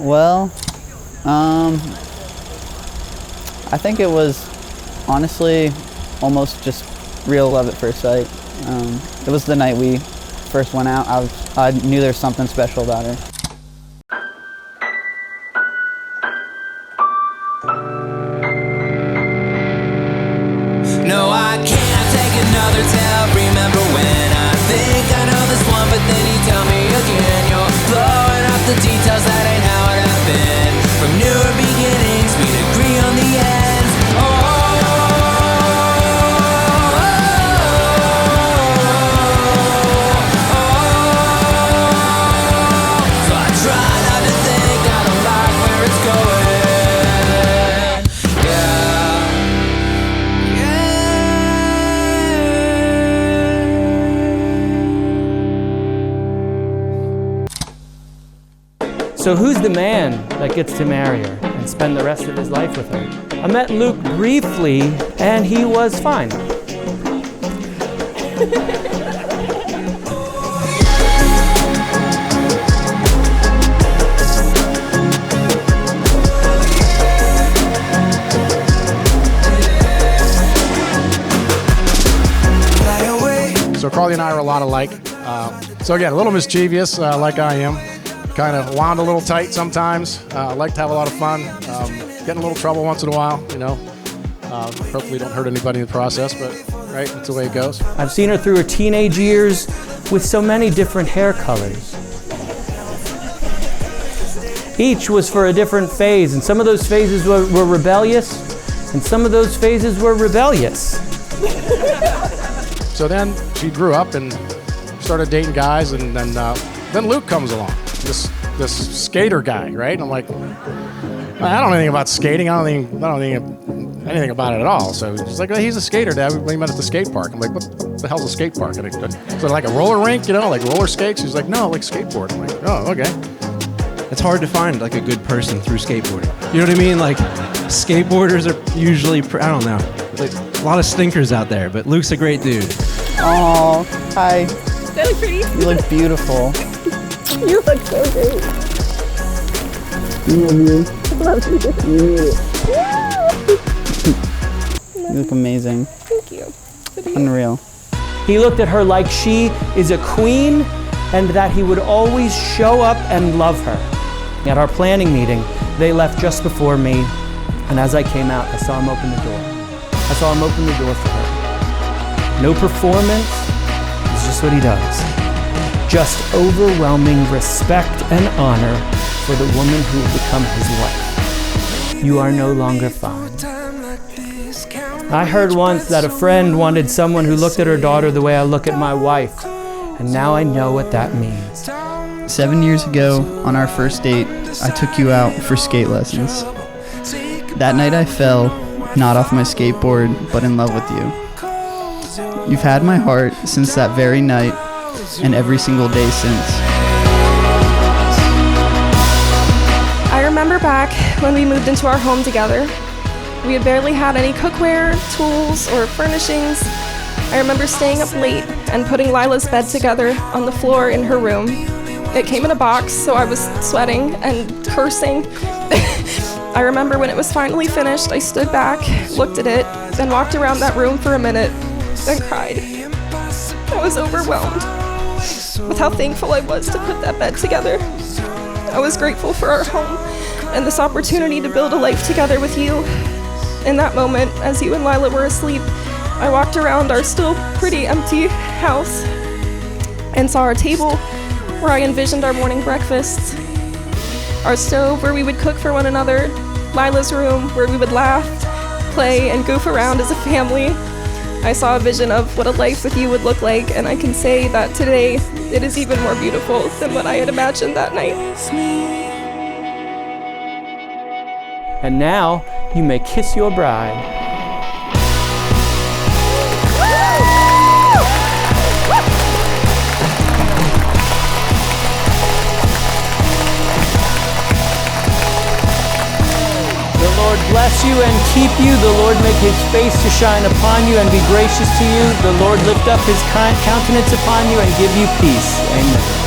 Well, I think it was honestly almost just real love at first sight. It was the night we first went out. I knew there was something special about her. No, I can't take another tale. Remember when I think I know this one, but then you tell me again. You're blowing up the details, that ain't how it happened. From newer beginnings, we'd agree on the ends. So I try not to think, I don't like where it's going. So who's the man that gets to marry her and spend the rest of his life with her? I met Luke briefly, and he was fine. So Carly and I are a lot alike. So again, a little mischievous, like I am. Kind of wound a little tight sometimes. Like to have a lot of fun. Get in a little trouble once in a while, you know. Hopefully don't hurt anybody in the process, but right, that's the way it goes. I've seen her through her teenage years with so many different hair colors. Each was for a different phase, and some of those phases were rebellious, and some of those phases were rebellious. So then she grew up and started dating guys, and then Luke comes along. This skater guy, right? And I'm like, I don't know anything about skating. I don't think anything about it at all. So she's like, well, he's a skater, Dad. We met at the skate park. I'm like, what the hell's a skate park? And so like a roller rink, you know, like roller skates? She's like, no, like skateboard. I'm like, oh, okay. It's hard to find like a good person through skateboarding. You know what I mean? Like skateboarders are usually, I don't know, like, a lot of stinkers out there, but Luke's a great dude. Oh, hi. Do I look pretty? You look beautiful. You look so great. Love you. Love you. You look amazing. Thank you. Unreal. He looked at her like she is a queen and that he would always show up and love her. At our planning meeting, they left just before me, and as I came out, I saw him open the door. I saw him open the door for her. No performance, it's just what he does. Just overwhelming respect and honor for the woman who will become his wife. You are no longer fine. I heard once that a friend wanted someone who looked at her daughter the way I look at my wife, and now I know what that means. 7 years ago, on our first date, I took you out for skate lessons. That night I fell, not off my skateboard, but in love with you. You've had my heart since that very night, and every single day since. I remember back when we moved into our home together. We had barely had any cookware, tools, or furnishings. I remember staying up late and putting Lila's bed together on the floor in her room. It came in a box, so I was sweating and cursing. I remember when it was finally finished, I stood back, looked at it, then walked around that room for a minute, then cried. I was overwhelmed with how thankful I was to put that bed together. I was grateful for our home and this opportunity to build a life together with you. In that moment, as you and Lila were asleep, I walked around our still pretty empty house and saw our table where I envisioned our morning breakfasts, our stove where we would cook for one another, Lila's room where we would laugh, play, and goof around as a family. I saw a vision of what a life with you would look like, and I can say that today it is even more beautiful than what I had imagined that night. And now you may kiss your bride. The Lord bless you and keep you. The Lord make his face to shine upon you and be gracious to you. The Lord lift up his countenance upon you and give you peace. Amen.